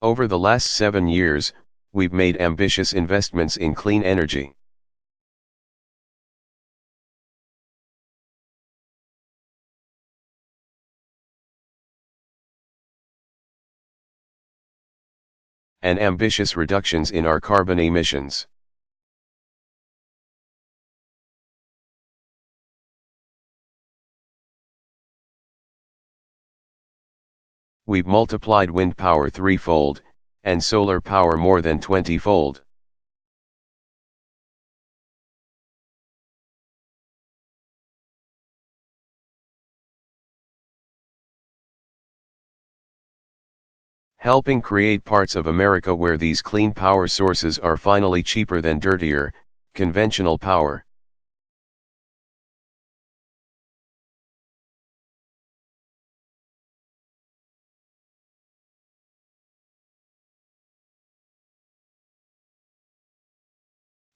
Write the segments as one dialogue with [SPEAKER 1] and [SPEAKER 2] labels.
[SPEAKER 1] Over the last 7 years, we've made ambitious investments in clean energy. And ambitious reductions in our carbon emissions. We've multiplied wind power 3-fold, and solar power more than 20-fold. Helping create parts of America where these clean power sources are finally cheaper than dirtier, conventional power.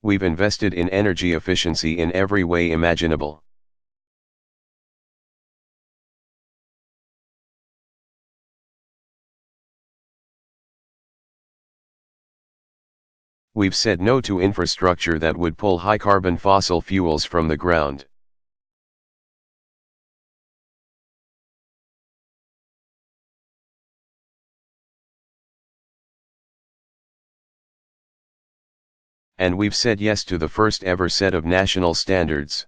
[SPEAKER 1] We've invested in energy efficiency in every way imaginable. We've said no to infrastructure that would pull high-carbon fossil fuels from the ground. And we've said yes to the first ever set of national standards.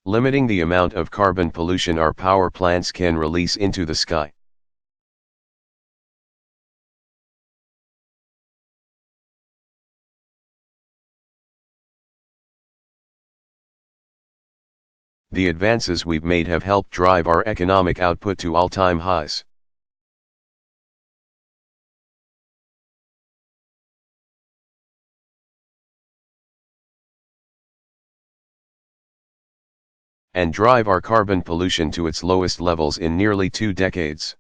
[SPEAKER 1] Limiting the amount of carbon pollution our power plants can release into the sky. The advances we've made have helped drive our economic output to all-time highs. And drive our carbon pollution to its lowest levels in nearly 2 decades.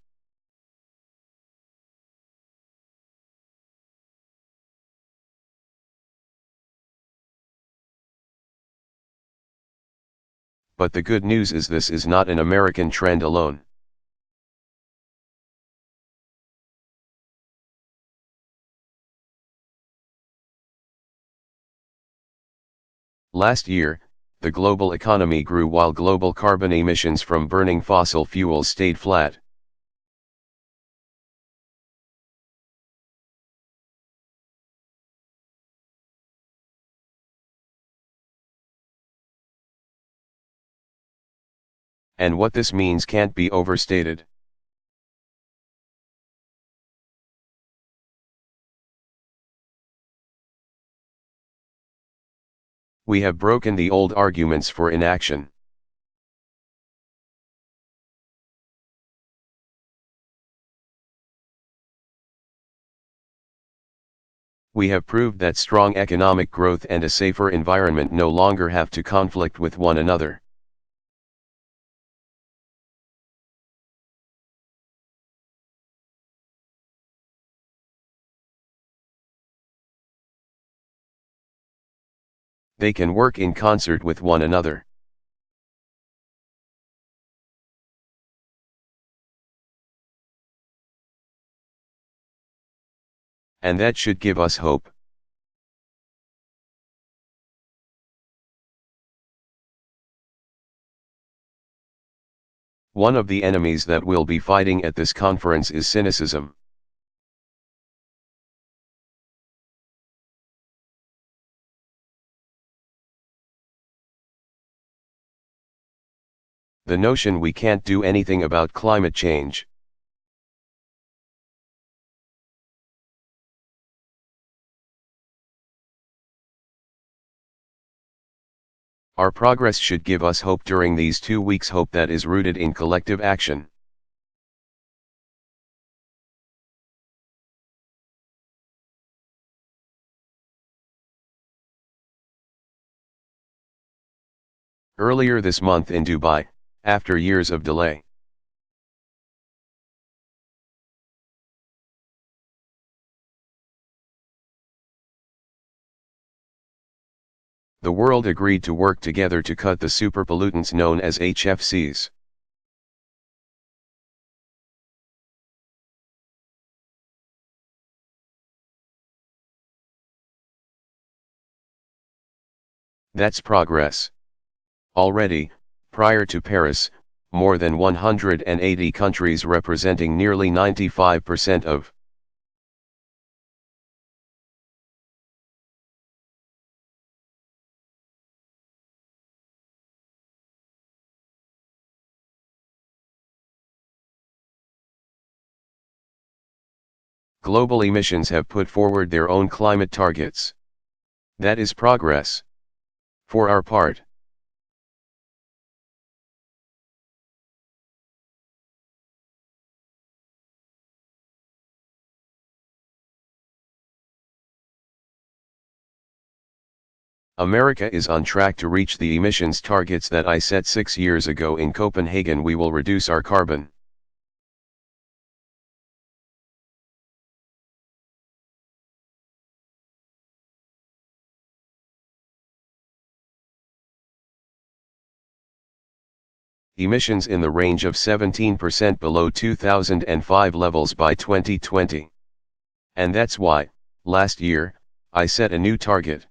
[SPEAKER 1] But the good news is this is not an American trend alone. Last year, the global economy grew while global carbon emissions from burning fossil fuels stayed flat. And what this means can't be overstated. We have broken the old arguments for inaction. We have proved that strong economic growth and a safer environment no longer have to conflict with one another. They can work in concert with one another. And that should give us hope. One of the enemies that we'll be fighting at this conference is cynicism. The notion we can't do anything about climate change. Our progress should give us hope during these 2 weeks, hope that is rooted in collective action. Earlier this month in Dubai, after years of delay, The world agreed to work together to cut the superpollutants known as HFCs. That's progress. Already, prior to Paris, more than 180 countries representing nearly 95% of global emissions have put forward their own climate targets. That is progress. For our part, America is on track to reach the emissions targets that I set 6 years ago in Copenhagen. We will reduce our carbon emissions in the range of 17% below 2005 levels by 2020. And that's why, last year, I set a new target.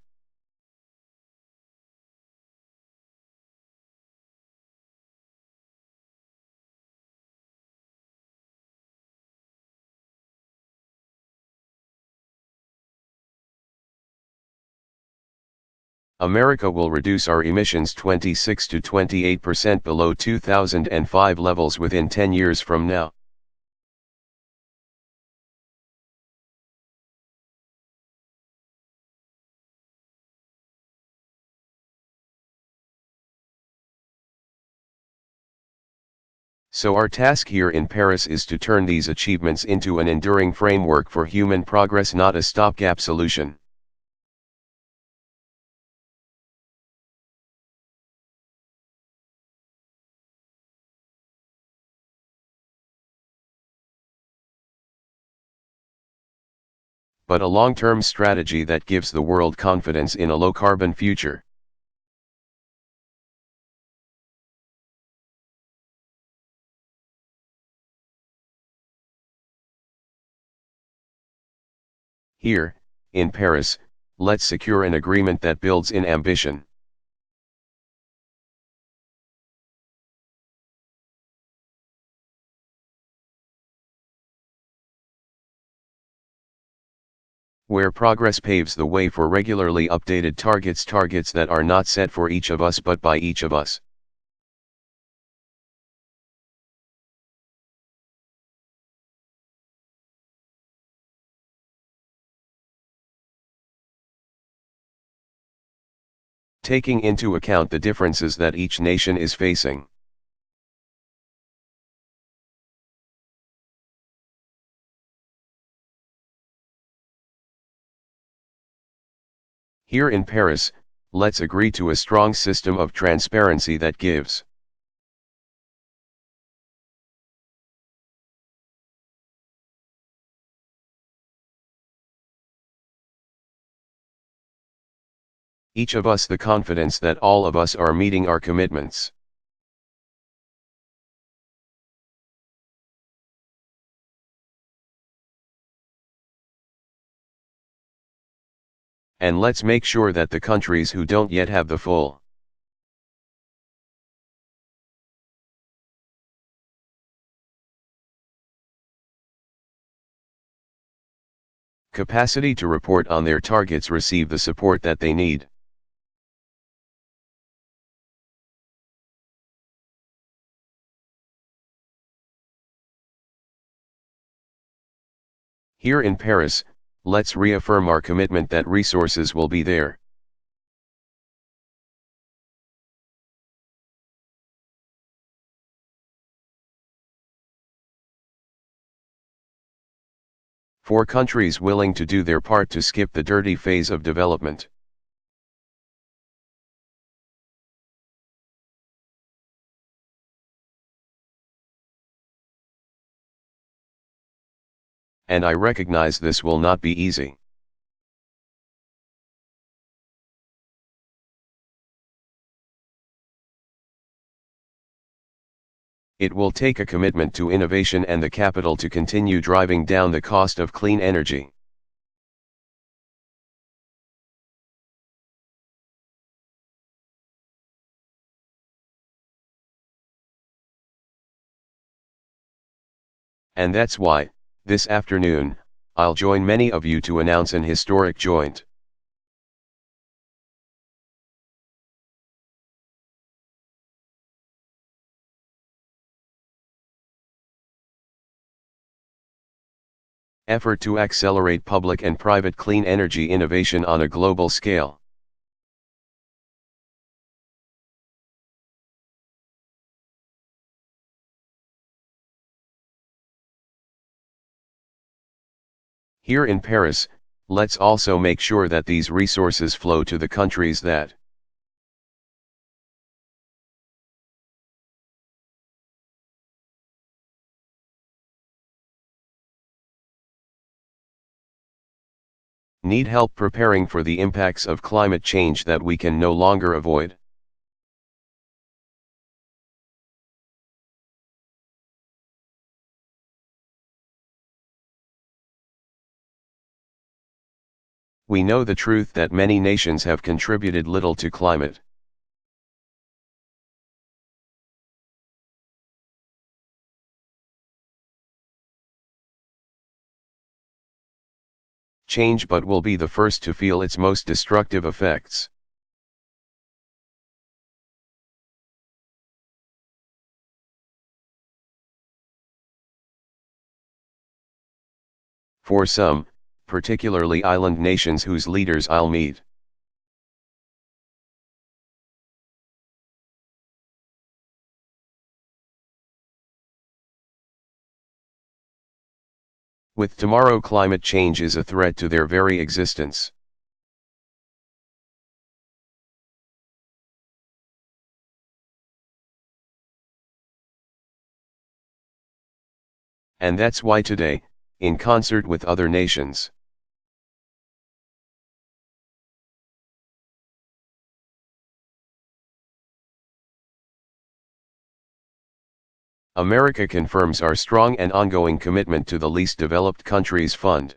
[SPEAKER 1] America will reduce our emissions 26 to 28% below 2005 levels within 10 years from now. So our task here in Paris is to turn these achievements into an enduring framework for human progress, not a stopgap solution. But a long-term strategy that gives the world confidence in a low-carbon future. Here, in Paris, let's secure an agreement that builds in ambition. Where progress paves the way for regularly updated targets that are not set for each of us but by each of us. Taking into account the differences that each nation is facing. Here in Paris, let's agree to a strong system of transparency that gives each of us the confidence that all of us are meeting our commitments. And let's make sure that the countries who don't yet have the full capacity to report on their targets receive the support that they need. Here in Paris, let's reaffirm our commitment that resources will be there. For countries willing to do their part to skip the dirty phase of development. And I recognize this will not be easy. It will take a commitment to innovation and the capital to continue driving down the cost of clean energy. And that's why, this afternoon, I'll join many of you to announce an historic joint effort to accelerate public and private clean energy innovation on a global scale. Here in Paris, let's also make sure that these resources flow to the countries that need help preparing for the impacts of climate change that we can no longer avoid. We know the truth that many nations have contributed little to climate. Change but will be the first to feel its most destructive effects. For some, particularly island nations whose leaders I'll meet. With tomorrow, climate change is a threat to their very existence. And that's why today, in concert with other nations, America confirms our strong and ongoing commitment to the Least Developed Countries Fund.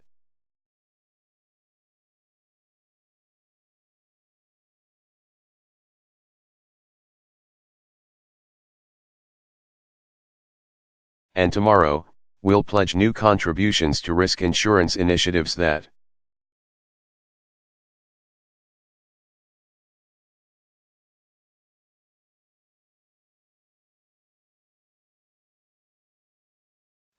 [SPEAKER 1] And tomorrow, we'll pledge new contributions to risk insurance initiatives that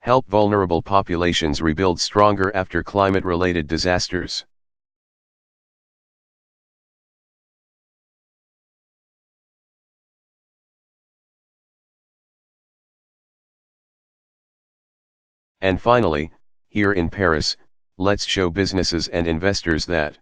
[SPEAKER 1] help vulnerable populations rebuild stronger after climate-related disasters. And finally, here in Paris, let's show businesses and investors that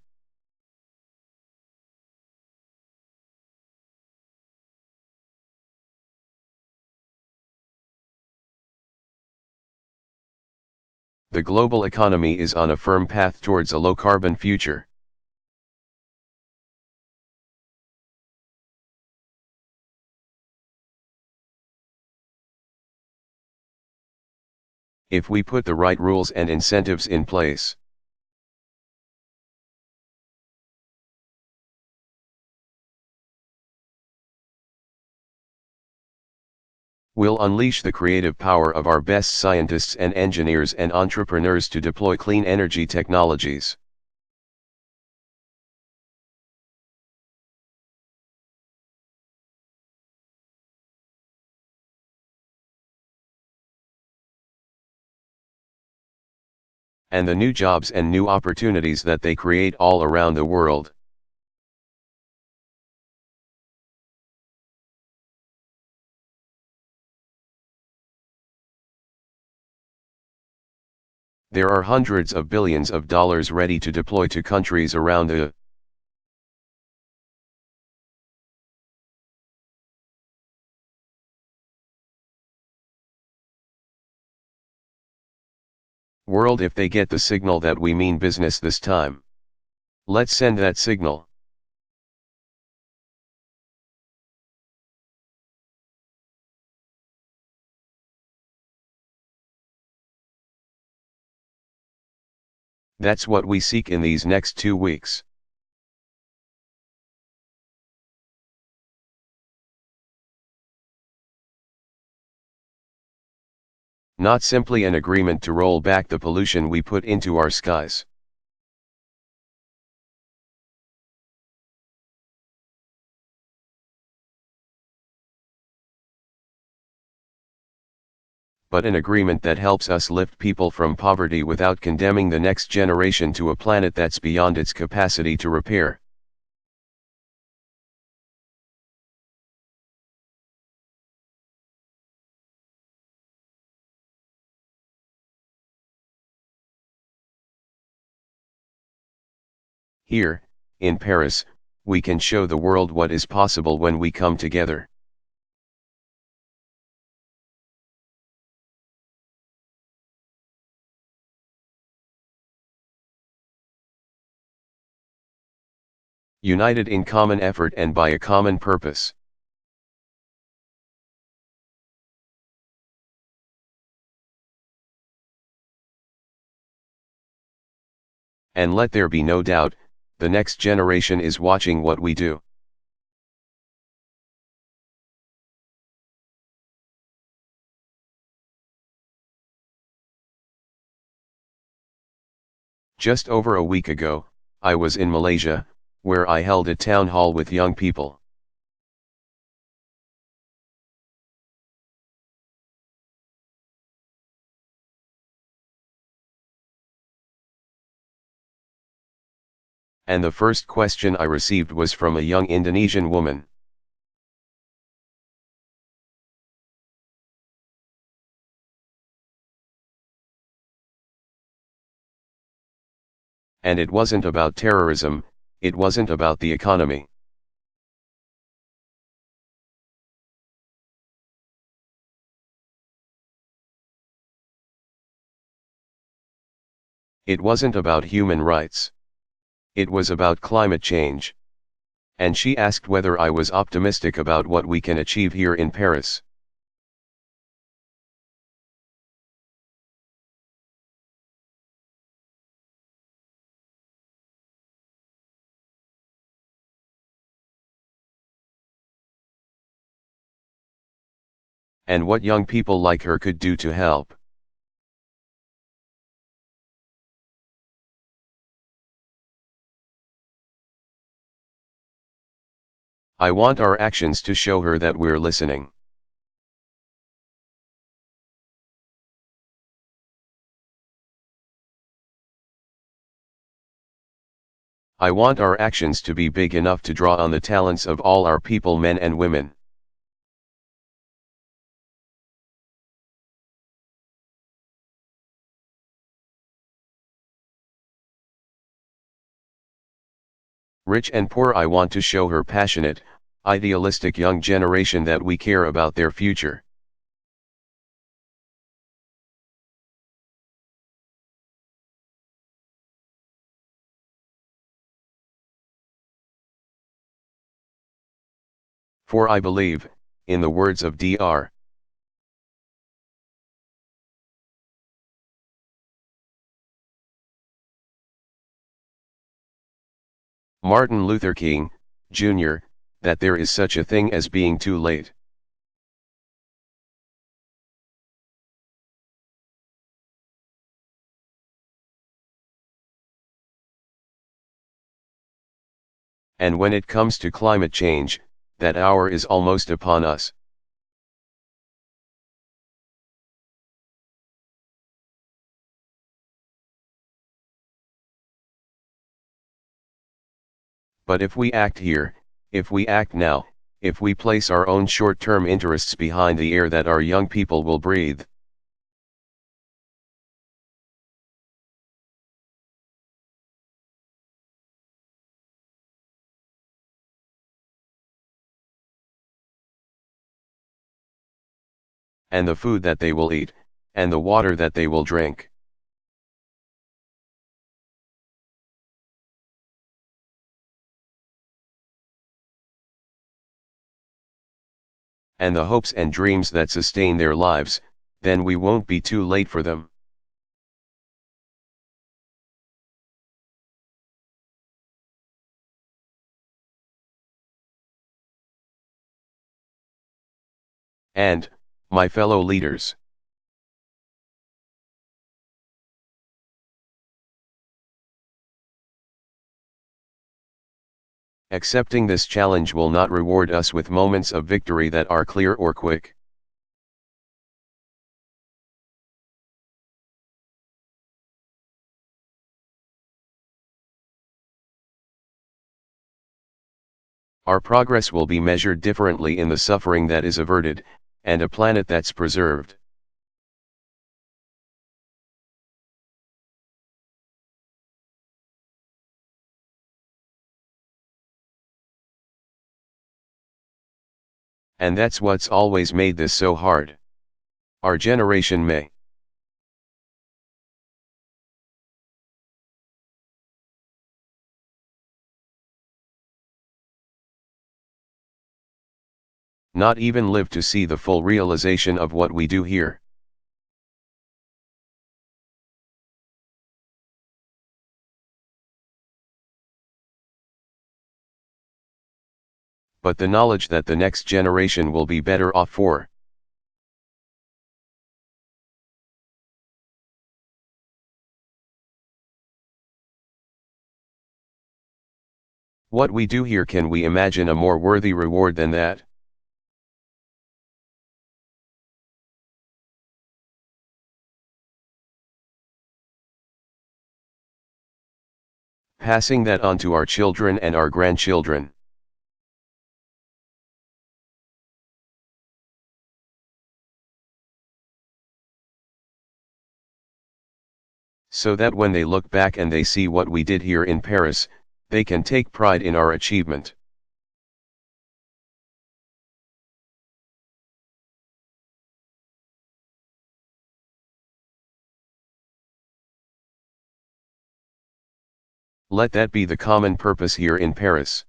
[SPEAKER 1] the global economy is on a firm path towards a low-carbon future. If we put the right rules and incentives in place. We'll unleash the creative power of our best scientists and engineers and entrepreneurs to deploy clean energy technologies. And the new jobs and new opportunities that they create all around the world. There are hundreds of billions of dollars ready to deploy to countries around the world if they get the signal that we mean business this time. Let's send that signal. That's what we seek in these next 2 weeks. Not simply an agreement to roll back the pollution we put into our skies. But an agreement that helps us lift people from poverty without condemning the next generation to a planet that's beyond its capacity to repair. Here, in Paris, we can show the world what is possible when we come together. United in common effort and by a common purpose. And let there be no doubt, the next generation is watching what we do. Just over a week ago, I was in Malaysia, where I held a town hall with young people. And the first question I received was from a young Indonesian woman. And it wasn't about terrorism, it wasn't about the economy. It wasn't about human rights. It was about climate change. And she asked whether I was optimistic about what we can achieve here in Paris. And what young people like her could do to help. I want our actions to show her that we're listening. I want our actions to be big enough to draw on the talents of all our people, men and women. Rich and poor, I want to show her passionate, idealistic young generation that we care about their future. For I believe, in the words of Dr. Martin Luther King, Jr., that there is such a thing as being too late. And when it comes to climate change, that hour is almost upon us. But if we act here, if we act now, if we place our own short-term interests behind the air that our young people will breathe, and the food that they will eat, and the water that they will drink, and the hopes and dreams that sustain their lives, then we won't be too late for them. And, my fellow leaders, accepting this challenge will not reward us with moments of victory that are clear or quick. Our progress will be measured differently in the suffering that is averted, and a planet that's preserved. And that's what's always made this so hard. Our generation may not even live to see the full realization of what we do here. But the knowledge that the next generation will be better off for what we do here, can we imagine a more worthy reward than that? Passing that on to our children and our grandchildren. So that when they look back and they see what we did here in Paris, they can take pride in our achievement. Let that be the common purpose here in Paris.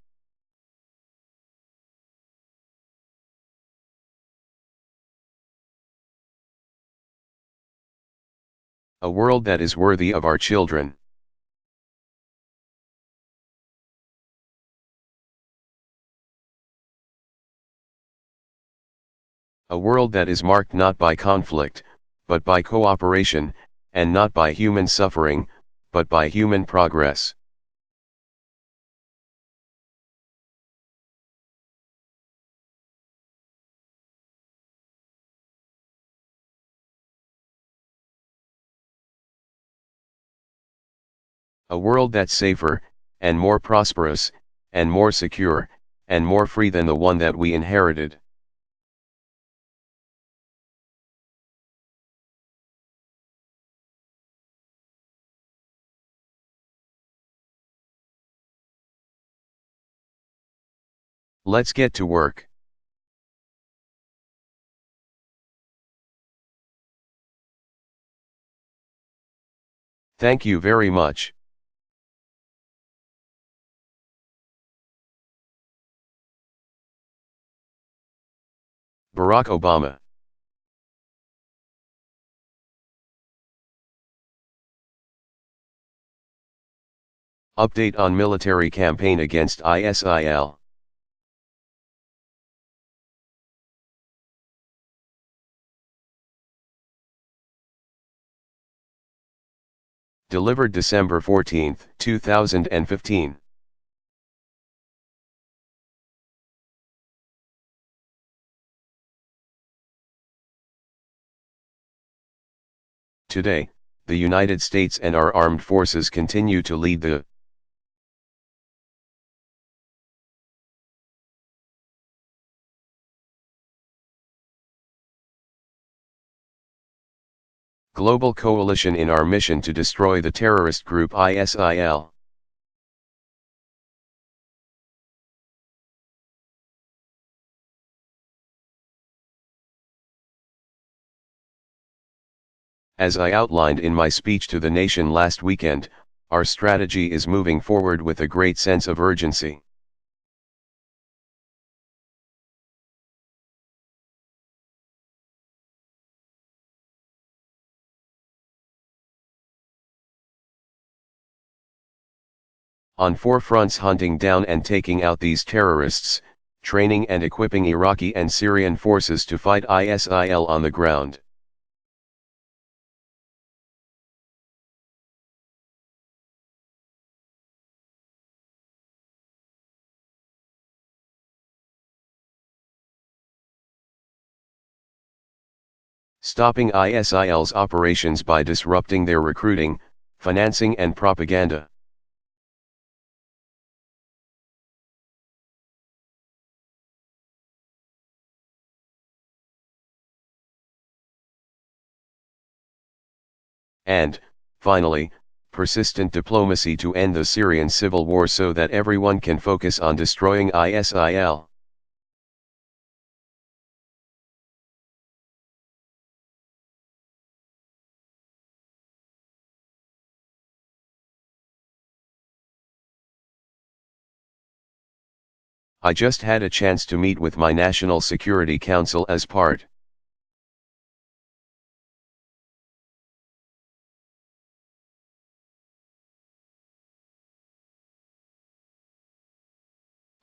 [SPEAKER 1] A world that is worthy of our children. A world that is marked not by conflict, but by cooperation, and not by human suffering, but by human progress. A world that's safer, and more prosperous, and more secure, and more free than the one that we inherited. Let's get to work. Thank you very much. Barack Obama. Update on military campaign against ISIL. Delivered December 14, 2015. Today, the United States and our armed forces continue to lead the global coalition in our mission to destroy the terrorist group ISIL. As I outlined in my speech to the nation last weekend, our strategy is moving forward with a great sense of urgency. On four fronts: hunting down and taking out these terrorists, training and equipping Iraqi and Syrian forces to fight ISIL on the ground. Stopping ISIL's operations by disrupting their recruiting, financing and propaganda. And, finally, persistent diplomacy to end the Syrian civil war so that everyone can focus on destroying ISIL. I just had a chance to meet with my National Security Council as part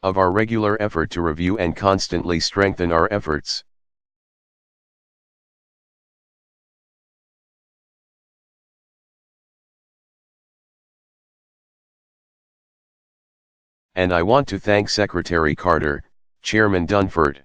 [SPEAKER 1] of our regular effort to review and constantly strengthen our efforts. And I want to thank Secretary Carter, Chairman Dunford,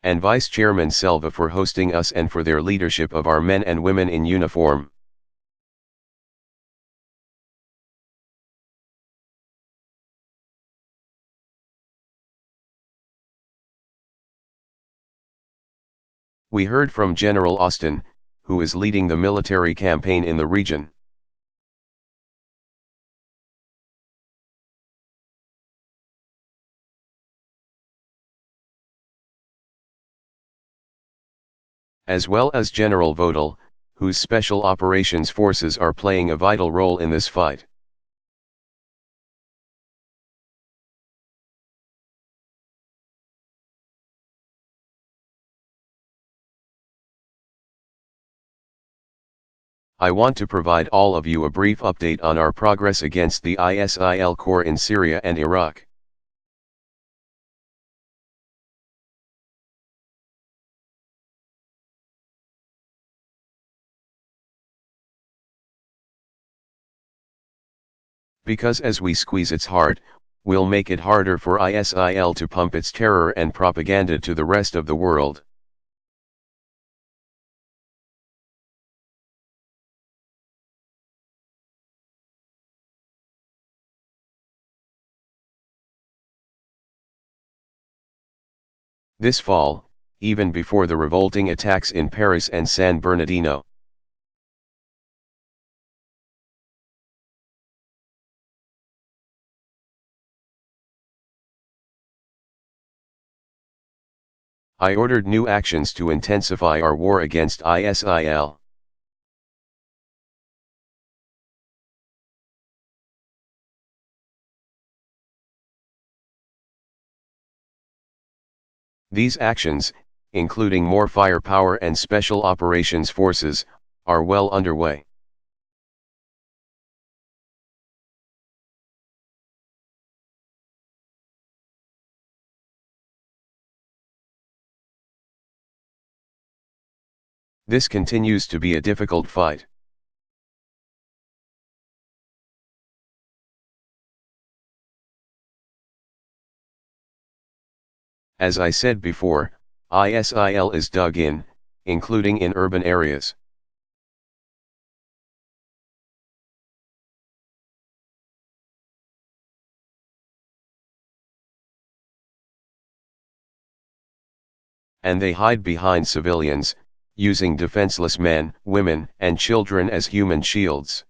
[SPEAKER 1] and Vice Chairman Selva for hosting us and for their leadership of our men and women in uniform. We heard from General Austin, who is leading the military campaign in the region. As well as General Vodal, whose special operations forces are playing a vital role in this fight. I want to provide all of you a brief update on our progress against the ISIL core in Syria and Iraq. Because as we squeeze its heart, we'll make it harder for ISIL to pump its terror and propaganda to the rest of the world. This fall, even before the revolting attacks in Paris and San Bernardino, I ordered new actions to intensify our war against ISIL. These actions, including more firepower and special operations forces, are well underway. This continues to be a difficult fight. As I said before, ISIL is dug in, including in urban areas. And they hide behind civilians, using defenseless men, women, and children as human shields.